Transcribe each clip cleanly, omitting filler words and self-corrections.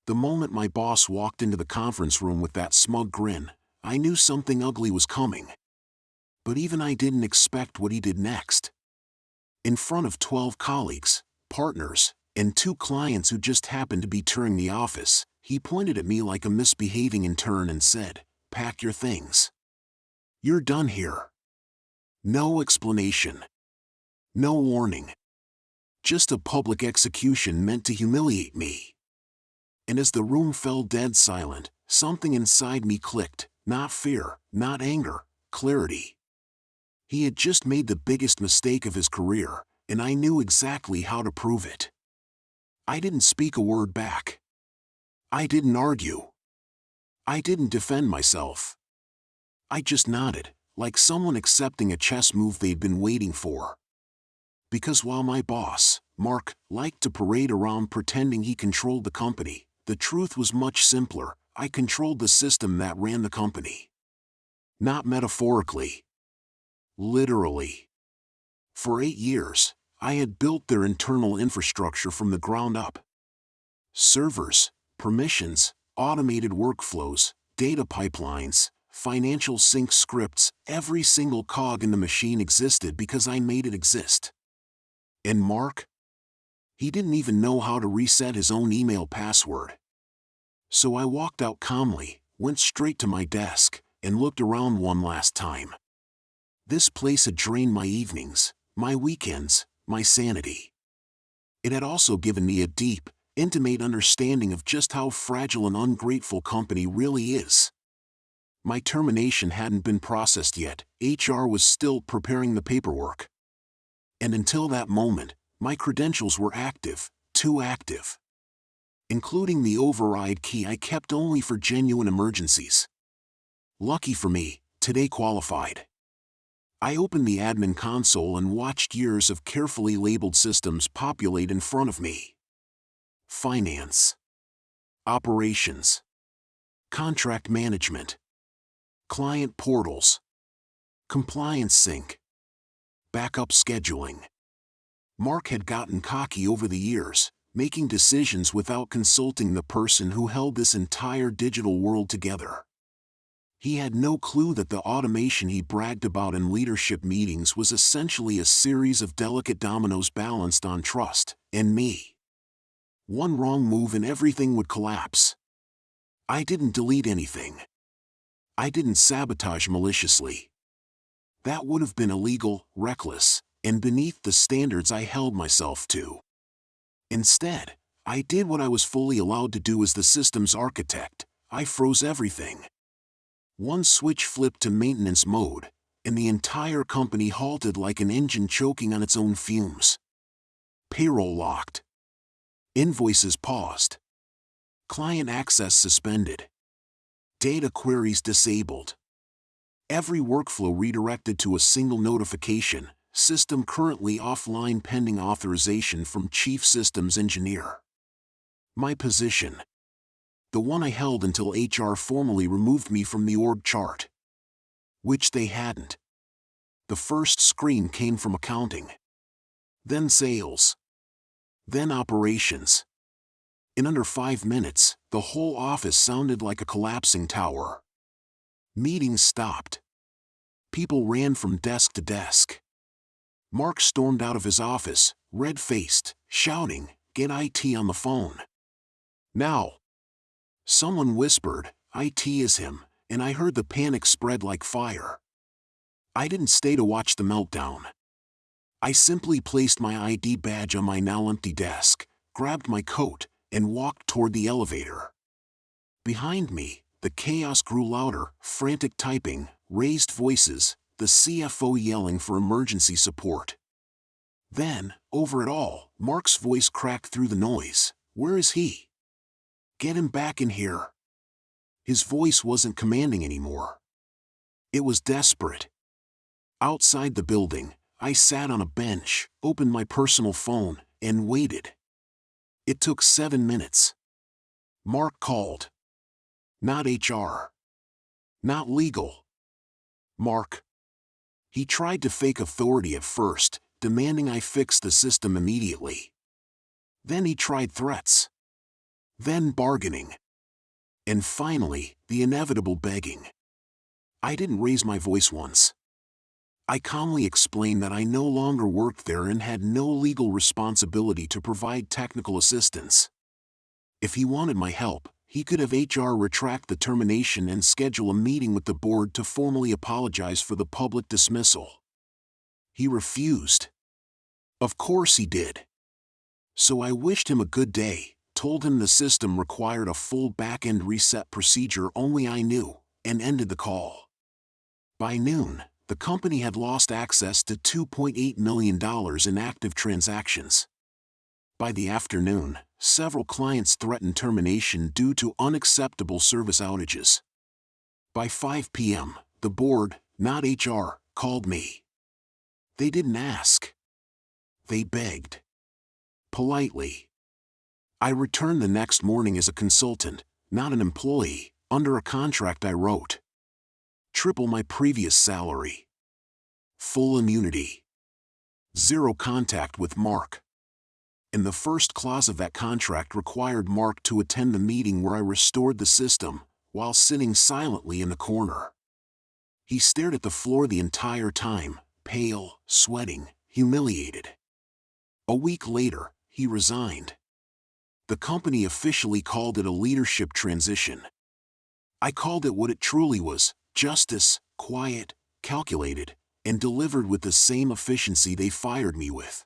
The moment my boss walked into the conference room with that smug grin, I knew something ugly was coming. But even I didn't expect what he did next. In front of 12 colleagues, partners, and 2 clients who just happened to be touring the office, he pointed at me like a misbehaving intern and said, "Pack your things. You're done here." No explanation. No warning. Just a public execution meant to humiliate me. And as the room fell dead silent, something inside me clicked, not fear, not anger, clarity. He had just made the biggest mistake of his career, and I knew exactly how to prove it. I didn't speak a word back. I didn't argue. I didn't defend myself. I just nodded, like someone accepting a chess move they'd been waiting for. Because while my boss, Mark, liked to parade around pretending he controlled the company, the truth was much simpler. I controlled the system that ran the company. Not metaphorically. Literally. For 8 years, I had built their internal infrastructure from the ground up. Servers, permissions, automated workflows, data pipelines, financial sync scripts, every single cog in the machine existed because I made it exist. And Mark? He didn't even know how to reset his own email password. So I walked out calmly, went straight to my desk, and looked around one last time. This place had drained my evenings, my weekends, my sanity. It had also given me a deep, intimate understanding of just how fragile an ungrateful company really is. My termination hadn't been processed yet. HR was still preparing the paperwork. And until that moment, my credentials were active, too active. Including the override key I kept only for genuine emergencies. Lucky for me, today qualified. I opened the admin console and watched years of carefully labeled systems populate in front of me. Finance. Operations. Contract management. Client portals. Compliance sync. Backup scheduling. Mark had gotten cocky over the years, making decisions without consulting the person who held this entire digital world together. He had no clue that the automation he bragged about in leadership meetings was essentially a series of delicate dominoes balanced on trust and me. One wrong move and everything would collapse. I didn't delete anything. I didn't sabotage maliciously. That would have been illegal, reckless, and beneath the standards I held myself to. Instead, I did what I was fully allowed to do as the system's architect. I froze everything. One switch flipped to maintenance mode, and the entire company halted like an engine choking on its own fumes. Payroll locked. Invoices paused. Client access suspended. Data queries disabled. Every workflow redirected to a single notification: system currently offline pending authorization from Chief Systems Engineer. My position. The one I held until HR formally removed me from the org chart. Which they hadn't. The first screen came from accounting. Then sales. Then operations. In under 5 minutes, the whole office sounded like a collapsing tower. Meetings stopped. People ran from desk to desk. Mark stormed out of his office, red-faced, shouting, "Get IT on the phone. Now!" Someone whispered, "IT is him," and I heard the panic spread like fire. I didn't stay to watch the meltdown. I simply placed my ID badge on my now empty desk, grabbed my coat, and walked toward the elevator. Behind me, the chaos grew louder: frantic typing, raised voices, the CFO yelling for emergency support. Then, over it all, Mark's voice cracked through the noise. "Where is he? Get him back in here." His voice wasn't commanding anymore. It was desperate. Outside the building, I sat on a bench, opened my personal phone, and waited. It took 7 minutes. Mark called. Not HR. Not legal. Mark. He tried to fake authority at first, demanding I fix the system immediately. Then he tried threats. then bargaining, and finally, the inevitable begging. I didn't raise my voice once. I calmly explained that I no longer worked there and had no legal responsibility to provide technical assistance. If he wanted my help, he could have HR retract the termination and schedule a meeting with the board to formally apologize for the public dismissal. He refused. Of course he did. So I wished him a good day, told him the system required a full back-end reset procedure only I knew, and ended the call. By noon, the company had lost access to $2.8 million in active transactions. By the afternoon, several clients threatened termination due to unacceptable service outages. By 5 p.m., the board, not HR, called me. They didn't ask. They begged. Politely. I returned the next morning as a consultant, not an employee, under a contract I wrote. Triple my previous salary. Full immunity. Zero contact with Mark. And the first clause of that contract required Mark to attend the meeting where I restored the system, while sitting silently in the corner. He stared at the floor the entire time, pale, sweating, humiliated. A week later, he resigned. The company officially called it a leadership transition. I called it what it truly was: justice, quiet, calculated, and delivered with the same efficiency they fired me with.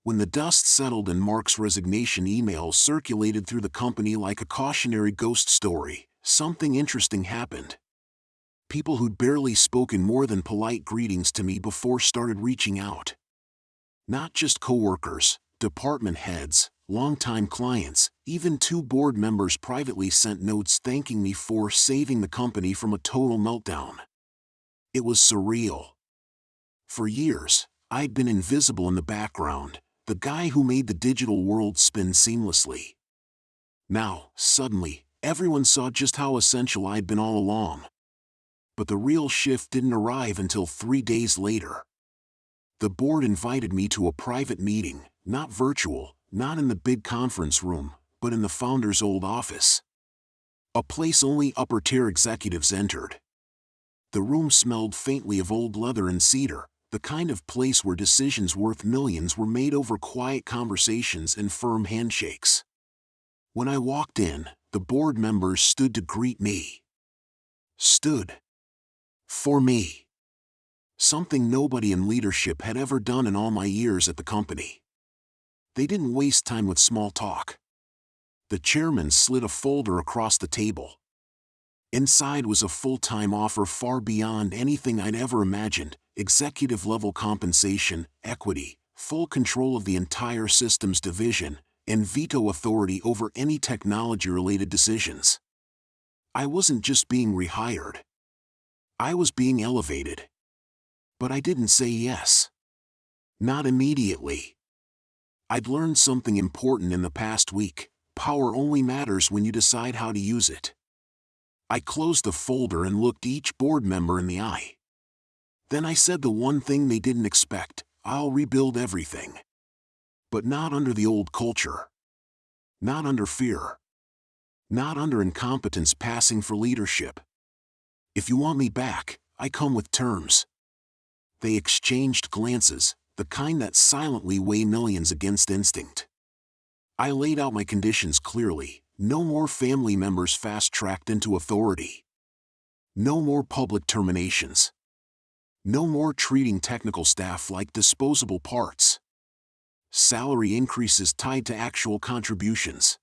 When the dust settled and Mark's resignation emails circulated through the company like a cautionary ghost story, something interesting happened. People who'd barely spoken more than polite greetings to me before started reaching out. Not just coworkers, department heads, longtime clients, even 2 board members privately sent notes thanking me for saving the company from a total meltdown. It was surreal. For years, I'd been invisible in the background, the guy who made the digital world spin seamlessly. Now, suddenly, everyone saw just how essential I'd been all along. But the real shift didn't arrive until 3 days later. The board invited me to a private meeting, not virtual, not in the big conference room, but in the founder's old office. A place only upper-tier executives entered. The room smelled faintly of old leather and cedar, the kind of place where decisions worth millions were made over quiet conversations and firm handshakes. When I walked in, the board members stood to greet me. Stood. For me. Something nobody in leadership had ever done in all my years at the company. They didn't waste time with small talk. The chairman slid a folder across the table. Inside was a full-time offer far beyond anything I'd ever imagined: executive-level compensation, equity, full control of the entire systems division, and veto authority over any technology-related decisions. I wasn't just being rehired. I was being elevated. But I didn't say yes. Not immediately. I'd learned something important in the past week: power only matters when you decide how to use it. I closed the folder and looked each board member in the eye. Then I said the one thing they didn't expect: I'll rebuild everything. But not under the old culture. Not under fear. Not under incompetence passing for leadership. If you want me back, I come with terms. They exchanged glances, the kind that silently weigh millions against instinct. I laid out my conditions clearly: no more family members fast-tracked into authority. No more public terminations. No more treating technical staff like disposable parts. Salary increases tied to actual contributions.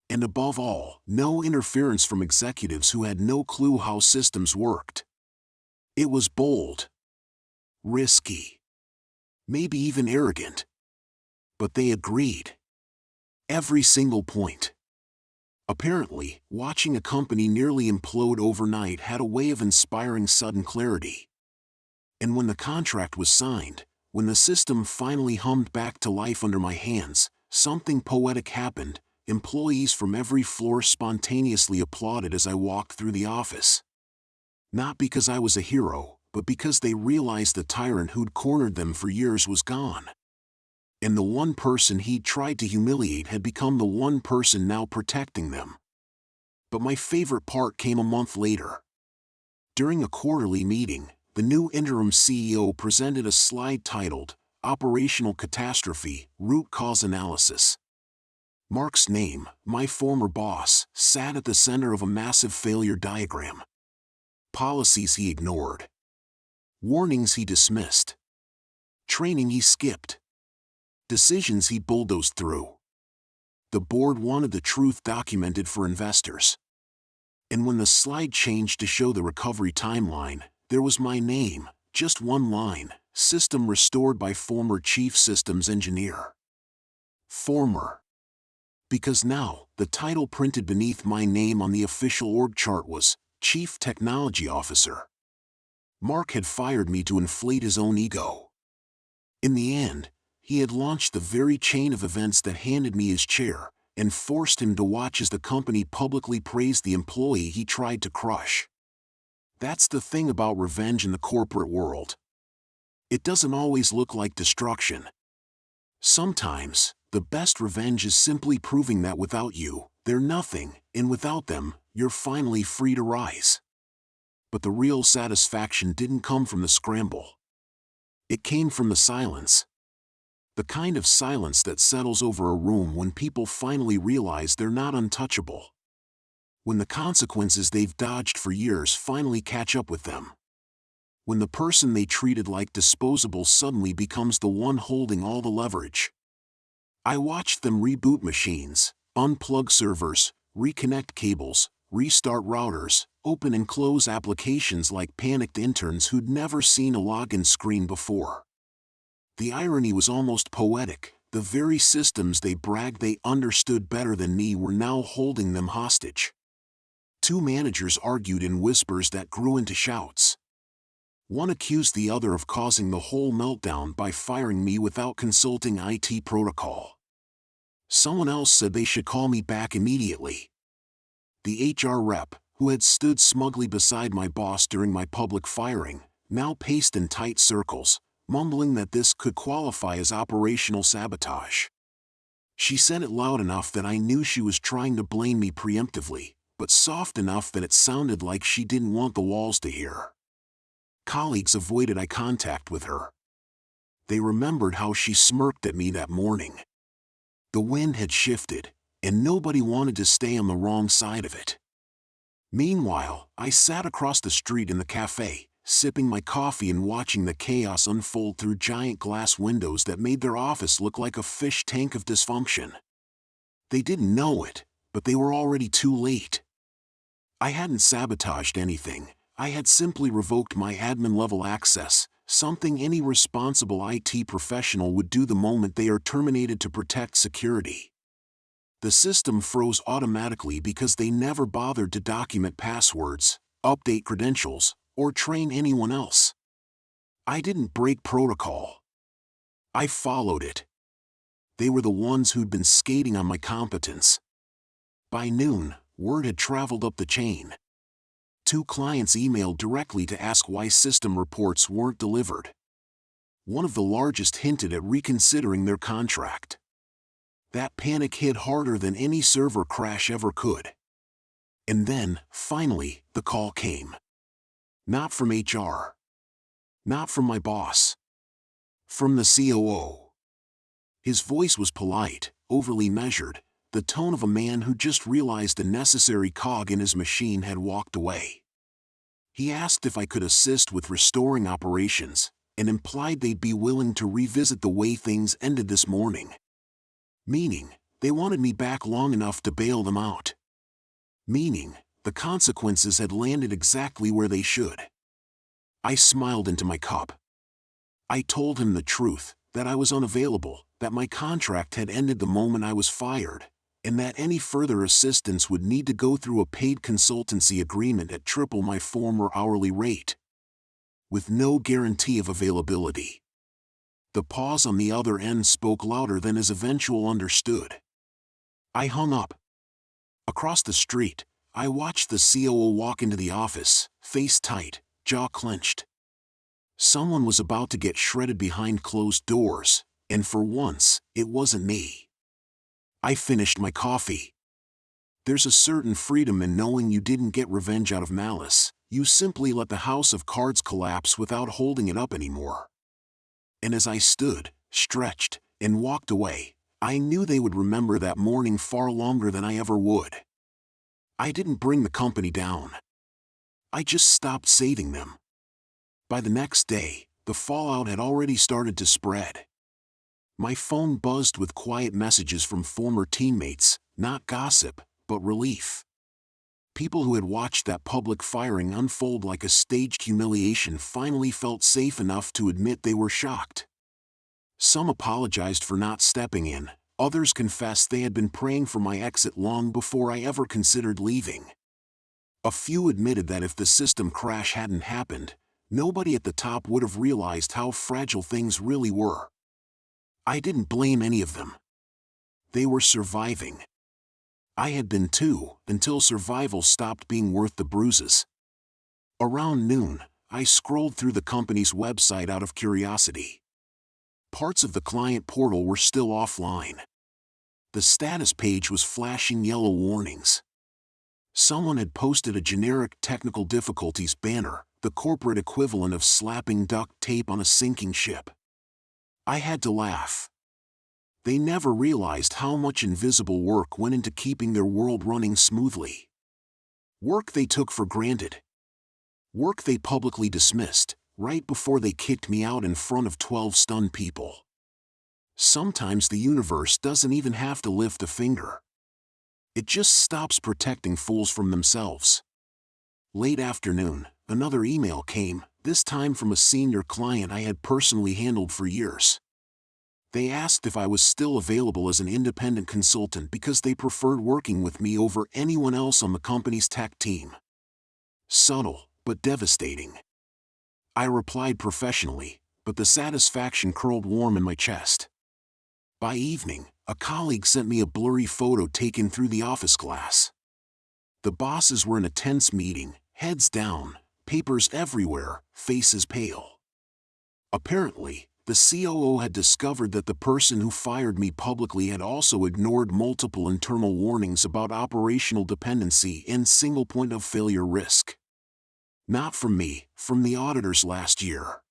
And above all, no interference from executives who had no clue how systems worked. It was bold. Risky. Maybe even arrogant. But they agreed. Every single point. Apparently, watching a company nearly implode overnight had a way of inspiring sudden clarity. And when the contract was signed, when the system finally hummed back to life under my hands, something poetic happened. Employees from every floor spontaneously applauded as I walked through the office. Not because I was a hero, but because they realized the tyrant who'd cornered them for years was gone. And the one person he'd tried to humiliate had become the one person now protecting them. But my favorite part came a month later. During a quarterly meeting, the new interim CEO presented a slide titled, Operational Catastrophe, Root Cause Analysis. Mark's name, my former boss, sat at the center of a massive failure diagram. Policies he ignored. Warnings he dismissed. Training he skipped. Decisions he bulldozed through. The board wanted the truth documented for investors. And when the slide changed to show the recovery timeline, there was my name, just one line, system restored by former chief systems engineer. Former. Because now, the title printed beneath my name on the official org chart was Chief Technology Officer. Mark had fired me to inflate his own ego. In the end, he had launched the very chain of events that handed me his chair, and forced him to watch as the company publicly praised the employee he tried to crush. That's the thing about revenge in the corporate world. It doesn't always look like destruction. Sometimes, the best revenge is simply proving that without you, they're nothing, and without them, you're finally free to rise. But the real satisfaction didn't come from the scramble. It came from the silence. The kind of silence that settles over a room when people finally realize they're not untouchable. When the consequences they've dodged for years finally catch up with them. When the person they treated like disposable suddenly becomes the one holding all the leverage. I watched them reboot machines, unplug servers, reconnect cables, restart routers, open and close applications like panicked interns who'd never seen a login screen before. The irony was almost poetic. The very systems they bragged they understood better than me were now holding them hostage. Two managers argued in whispers that grew into shouts. One accused the other of causing the whole meltdown by firing me without consulting IT protocol. Someone else said they should call me back immediately. The HR rep, who had stood smugly beside my boss during my public firing, now paced in tight circles, mumbling that this could qualify as operational sabotage. She said it loud enough that I knew she was trying to blame me preemptively, but soft enough that it sounded like she didn't want the walls to hear. Colleagues avoided eye contact with her. They remembered how she smirked at me that morning. The wind had shifted, and nobody wanted to stay on the wrong side of it. Meanwhile, I sat across the street in the cafe, sipping my coffee and watching the chaos unfold through giant glass windows that made their office look like a fish tank of dysfunction. They didn't know it, but they were already too late. I hadn't sabotaged anything. I had simply revoked my admin-level access, something any responsible IT professional would do the moment they are terminated to protect security. The system froze automatically because they never bothered to document passwords, update credentials, or train anyone else. I didn't break protocol. I followed it. They were the ones who'd been skating on my competence. By noon, word had traveled up the chain. 2 clients emailed directly to ask why system reports weren't delivered. One of the largest hinted at reconsidering their contract. That panic hit harder than any server crash ever could. And then, finally, the call came. Not from HR. Not from my boss. From the COO. His voice was polite, overly measured, the tone of a man who just realized a necessary cog in his machine had walked away. He asked if I could assist with restoring operations, and implied they'd be willing to revisit the way things ended this morning. Meaning, they wanted me back long enough to bail them out. Meaning, the consequences had landed exactly where they should. I smiled into my cup. I told him the truth, that I was unavailable, that my contract had ended the moment I was fired, and that any further assistance would need to go through a paid consultancy agreement at triple my former hourly rate. With no guarantee of availability. The pause on the other end spoke louder than his eventual understood. I hung up. Across the street, I watched the COO walk into the office, face tight, jaw clenched. Someone was about to get shredded behind closed doors, And for once, it wasn't me. I finished my coffee. There's a certain freedom in knowing you didn't get revenge out of malice. You simply let the house of cards collapse without holding it up anymore. And as I stood, stretched, and walked away, I knew they would remember that morning far longer than I ever would. I didn't bring the company down. I just stopped saving them. By the next day, the fallout had already started to spread. My phone buzzed with quiet messages from former teammates, not gossip, but relief. People who had watched that public firing unfold like a staged humiliation finally felt safe enough to admit they were shocked. Some apologized for not stepping in, others confessed they had been praying for my exit long before I ever considered leaving. A few admitted that if the system crash hadn't happened, nobody at the top would have realized how fragile things really were. I didn't blame any of them. They were surviving. I had been too, until survival stopped being worth the bruises. Around noon, I scrolled through the company's website out of curiosity. Parts of the client portal were still offline. The status page was flashing yellow warnings. Someone had posted a generic technical difficulties banner, the corporate equivalent of slapping duct tape on a sinking ship. I had to laugh. They never realized how much invisible work went into keeping their world running smoothly. Work they took for granted. Work they publicly dismissed, right before they kicked me out in front of 12 stunned people. Sometimes the universe doesn't even have to lift a finger. It just stops protecting fools from themselves. Late afternoon, another email came, this time from a senior client I had personally handled for years. They asked if I was still available as an independent consultant because they preferred working with me over anyone else on the company's tech team. Subtle, but devastating. I replied professionally, but the satisfaction curled warm in my chest. By evening, a colleague sent me a blurry photo taken through the office glass. The bosses were in a tense meeting, heads down, papers everywhere, faces pale. Apparently, the COO had discovered that the person who fired me publicly had also ignored multiple internal warnings about operational dependency and single point of failure risk. Not from me, from the auditors last year.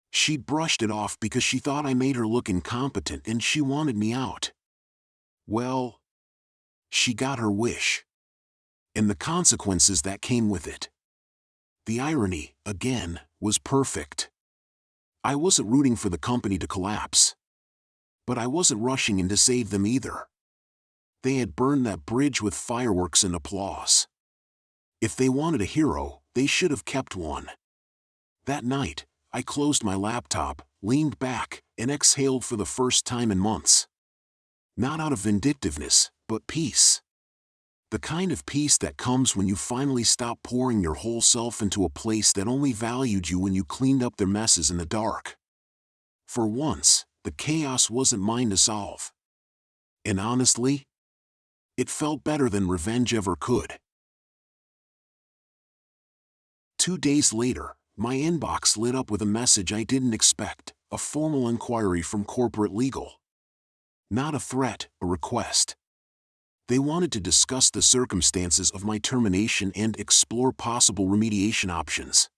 She'd brushed it off because she thought I made her look incompetent and she wanted me out. Well, she got her wish. And the consequences that came with it. The irony, again, was perfect. I wasn't rooting for the company to collapse. But I wasn't rushing in to save them either. They had burned that bridge with fireworks and applause. If they wanted a hero, they should have kept one. That night, I closed my laptop, leaned back, and exhaled for the first time in months. Not out of vindictiveness, but peace. The kind of peace that comes when you finally stop pouring your whole self into a place that only valued you when you cleaned up their messes in the dark. For once, the chaos wasn't mine to solve. And honestly, it felt better than revenge ever could. 2 days later, my inbox lit up with a message I didn't expect, a formal inquiry from corporate legal. Not a threat, a request. They wanted to discuss the circumstances of my termination and explore possible remediation options.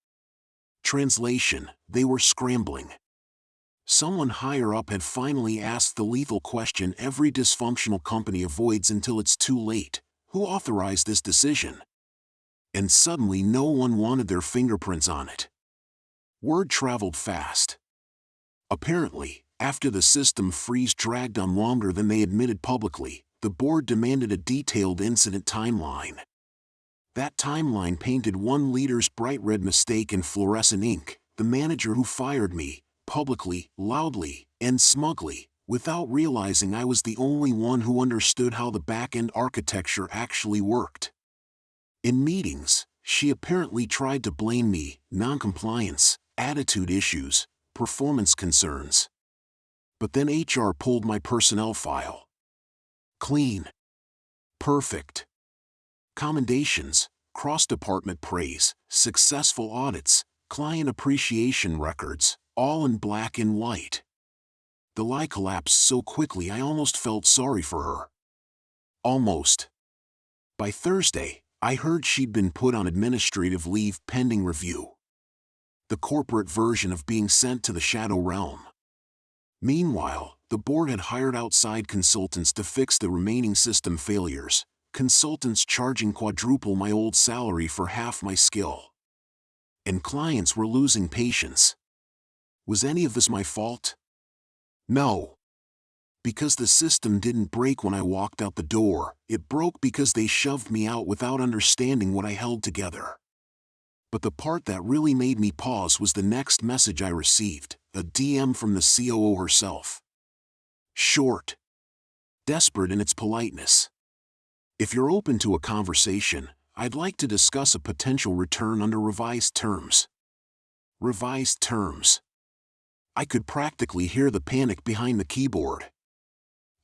Translation: they were scrambling. Someone higher up had finally asked the lethal question every dysfunctional company avoids until it's too late: who authorized this decision? And suddenly no one wanted their fingerprints on it. Word traveled fast. Apparently, after the system freeze dragged on longer than they admitted publicly, the board demanded a detailed incident timeline. That timeline painted one leader's bright red mistake in fluorescent ink: the manager who fired me, publicly, loudly, and smugly, without realizing I was the only one who understood how the back-end architecture actually worked. In meetings, she apparently tried to blame me: non-compliance, attitude issues, performance concerns. But then HR pulled my personnel file. Clean. Perfect. Commendations, cross-department praise, successful audits, client appreciation records, all in black and white. The lie collapsed so quickly I almost felt sorry for her. Almost. By Thursday, I heard she'd been put on administrative leave pending review. The corporate version of being sent to the shadow realm. Meanwhile, the board had hired outside consultants to fix the remaining system failures, consultants charging quadruple my old salary for half my skill. And clients were losing patience. Was any of this my fault? No. Because the system didn't break when I walked out the door, it broke because they shoved me out without understanding what I held together. But the part that really made me pause was the next message I received, a DM from the COO herself. Short. Desperate in its politeness. If you're open to a conversation, I'd like to discuss a potential return under revised terms. Revised terms. I could practically hear the panic behind the keyboard.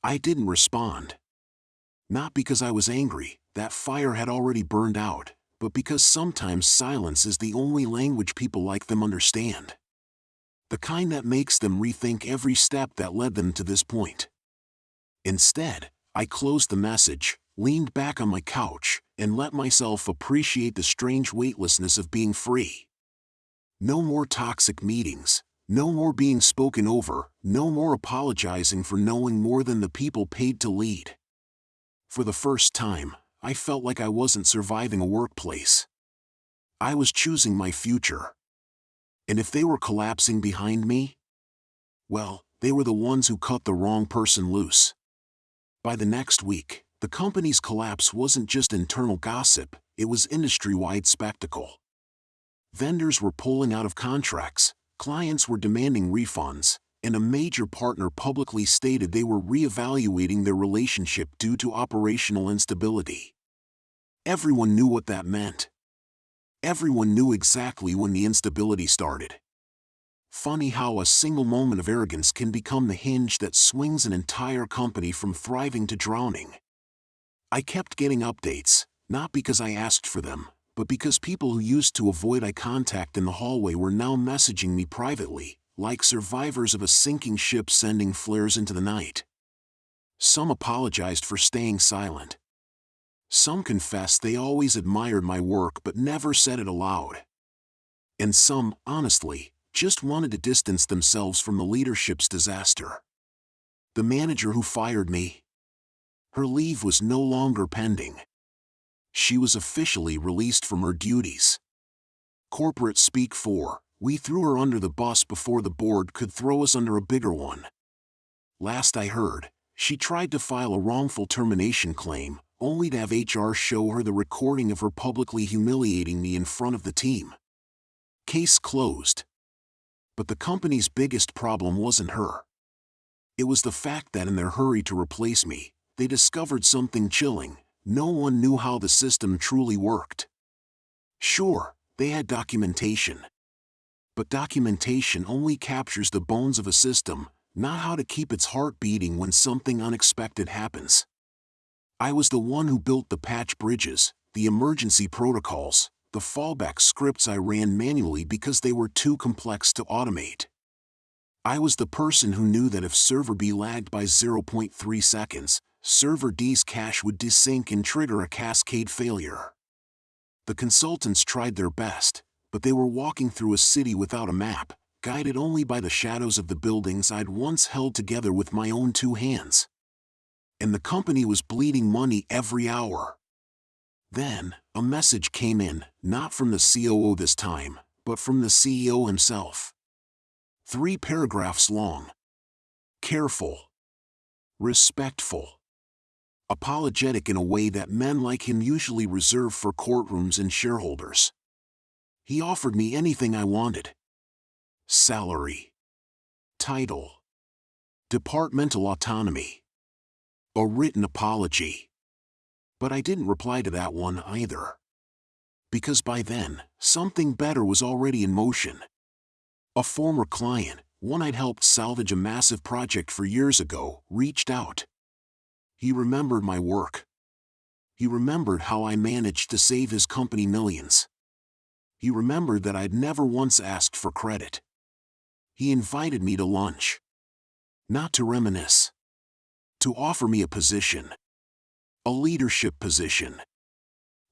I didn't respond. Not because I was angry, that fire had already burned out, but because sometimes silence is the only language people like them understand. The kind that makes them rethink every step that led them to this point. Instead, I closed the message, leaned back on my couch, and let myself appreciate the strange weightlessness of being free. No more toxic meetings, no more being spoken over, no more apologizing for knowing more than the people paid to lead. For the first time, I felt like I wasn't surviving a workplace. I was choosing my future. And if they were collapsing behind me, well, they were the ones who cut the wrong person loose. By the next week, the company's collapse wasn't just internal gossip, it was industry-wide spectacle. Vendors were pulling out of contracts, clients were demanding refunds, and a major partner publicly stated they were reevaluating their relationship due to operational instability. Everyone knew what that meant. Everyone knew exactly when the instability started. Funny how a single moment of arrogance can become the hinge that swings an entire company from thriving to drowning. I kept getting updates, not because I asked for them, but because people who used to avoid eye contact in the hallway were now messaging me privately, like survivors of a sinking ship sending flares into the night. Some apologized for staying silent. Some confessed they always admired my work but never said it aloud. And some, honestly, just wanted to distance themselves from the leadership's disaster. The manager who fired me, her leave was no longer pending. She was officially released from her duties. Corporate speak for, we threw her under the bus before the board could throw us under a bigger one. Last I heard, she tried to file a wrongful termination claim, only to have HR show her the recording of her publicly humiliating me in front of the team. Case closed. But the company's biggest problem wasn't her. It was the fact that in their hurry to replace me, they discovered something chilling. No one knew how the system truly worked. Sure, they had documentation. But documentation only captures the bones of a system, not how to keep its heart beating when something unexpected happens. I was the one who built the patch bridges, the emergency protocols, the fallback scripts I ran manually because they were too complex to automate. I was the person who knew that if server B lagged by 0.3 seconds, server D's cache would desync and trigger a cascade failure. The consultants tried their best, but they were walking through a city without a map, guided only by the shadows of the buildings I'd once held together with my own two hands. And the company was bleeding money every hour. Then, a message came in, not from the COO this time, but from the CEO himself. 3 paragraphs long. Careful. Respectful. Apologetic in a way that men like him usually reserve for courtrooms and shareholders. He offered me anything I wanted. Salary. Title. Departmental autonomy. A written apology. But I didn't reply to that one either. Because by then, something better was already in motion. A former client, one I'd helped salvage a massive project for years ago, reached out. He remembered my work. He remembered how I managed to save his company millions. He remembered that I'd never once asked for credit. He invited me to lunch. Not to reminisce. To offer me a position. A leadership position.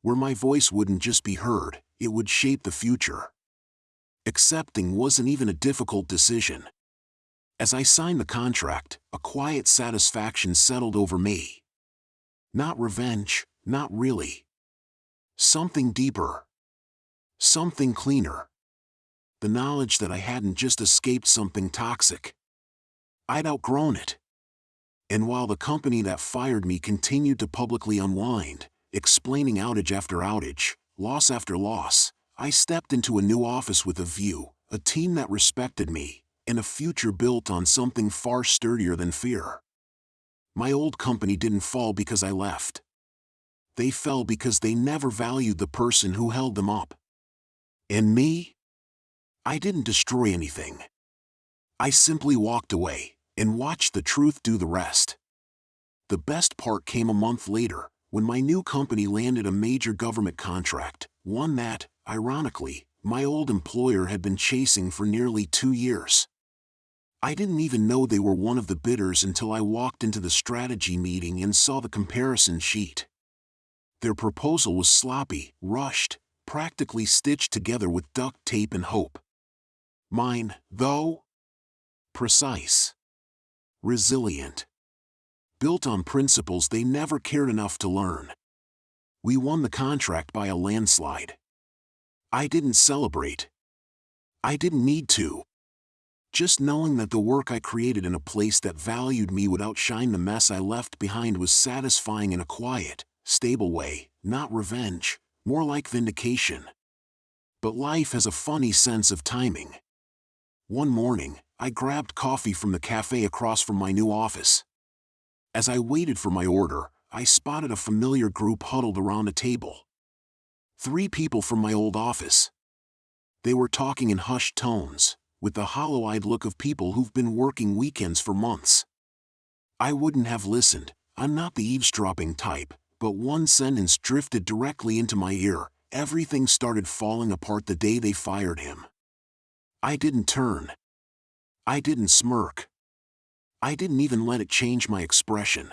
Where my voice wouldn't just be heard, it would shape the future. Accepting wasn't even a difficult decision. As I signed the contract, a quiet satisfaction settled over me. Not revenge, not really. Something deeper. Something cleaner. The knowledge that I hadn't just escaped something toxic. I'd outgrown it. And while the company that fired me continued to publicly unwind, explaining outage after outage, loss after loss, I stepped into a new office with a view, a team that respected me, and a future built on something far sturdier than fear. My old company didn't fall because I left. They fell because they never valued the person who held them up. And me? I didn't destroy anything. I simply walked away and watched the truth do the rest. The best part came a month later, when my new company landed a major government contract, one that, ironically, my old employer had been chasing for nearly 2 years. I didn't even know they were one of the bidders until I walked into the strategy meeting and saw the comparison sheet. Their proposal was sloppy, rushed, practically stitched together with duct tape and hope. Mine, though, precise, resilient, built on principles they never cared enough to learn. We won the contract by a landslide. I didn't celebrate. I didn't need to. Just knowing that the work I created in a place that valued me would outshine the mess I left behind was satisfying in a quiet, stable way, not revenge, more like vindication. But life has a funny sense of timing. One morning, I grabbed coffee from the cafe across from my new office. As I waited for my order, I spotted a familiar group huddled around a table. 3 people from my old office. They were talking in hushed tones, with the hollow-eyed look of people who've been working weekends for months. I wouldn't have listened, I'm not the eavesdropping type, but one sentence drifted directly into my ear. Everything started falling apart the day they fired him. I didn't turn. I didn't smirk. I didn't even let it change my expression.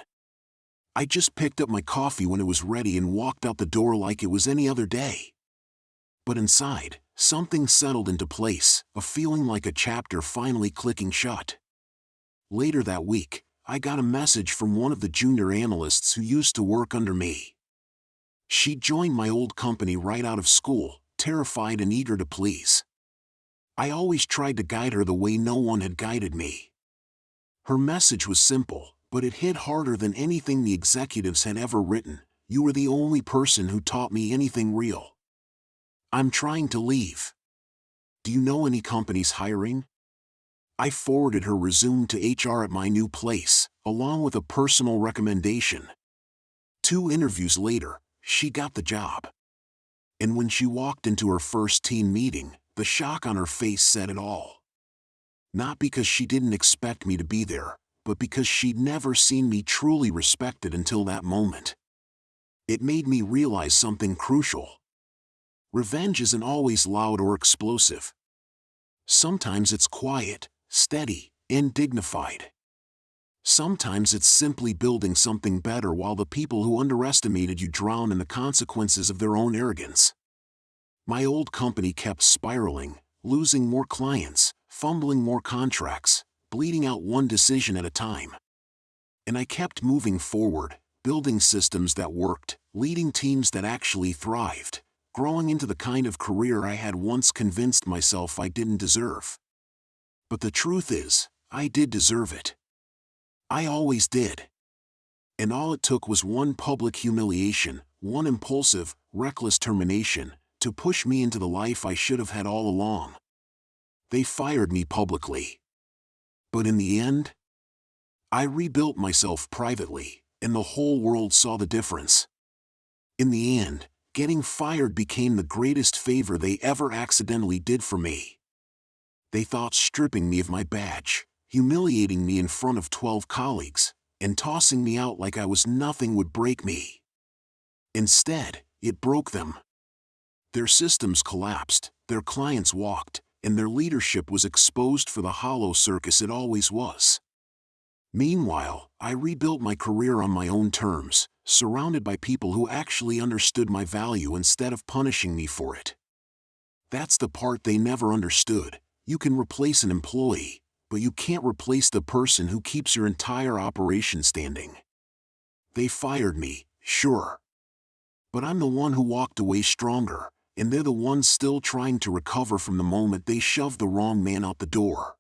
I just picked up my coffee when it was ready and walked out the door like it was any other day. But inside, something settled into place, a feeling like a chapter finally clicking shut. Later that week, I got a message from one of the junior analysts who used to work under me. She joined my old company right out of school, terrified and eager to please. I always tried to guide her the way no one had guided me. Her message was simple, but it hit harder than anything the executives had ever written. You were the only person who taught me anything real. I'm trying to leave. Do you know any companies hiring? I forwarded her resume to HR at my new place, along with a personal recommendation. 2 interviews later, she got the job. And when she walked into her first team meeting, the shock on her face said it all. Not because she didn't expect me to be there, but because she'd never seen me truly respected until that moment. It made me realize something crucial. Revenge isn't always loud or explosive. Sometimes it's quiet, steady, and dignified. Sometimes it's simply building something better while the people who underestimated you drown in the consequences of their own arrogance. My old company kept spiraling, losing more clients, fumbling more contracts, bleeding out one decision at a time. And I kept moving forward, building systems that worked, leading teams that actually thrived, growing into the kind of career I had once convinced myself I didn't deserve. But the truth is, I did deserve it. I always did. And all it took was one public humiliation, one impulsive, reckless termination, to push me into the life I should have had all along. They fired me publicly. But in the end, I rebuilt myself privately, and the whole world saw the difference. In the end, getting fired became the greatest favor they ever accidentally did for me. They thought stripping me of my badge, humiliating me in front of 12 colleagues, and tossing me out like I was nothing would break me. Instead, it broke them. Their systems collapsed, their clients walked, and their leadership was exposed for the hollow circus it always was. Meanwhile, I rebuilt my career on my own terms, surrounded by people who actually understood my value instead of punishing me for it. That's the part they never understood. You can replace an employee, but you can't replace the person who keeps your entire operation standing. They fired me, sure. But I'm the one who walked away stronger, and they're the ones still trying to recover from the moment they shoved the wrong man out the door.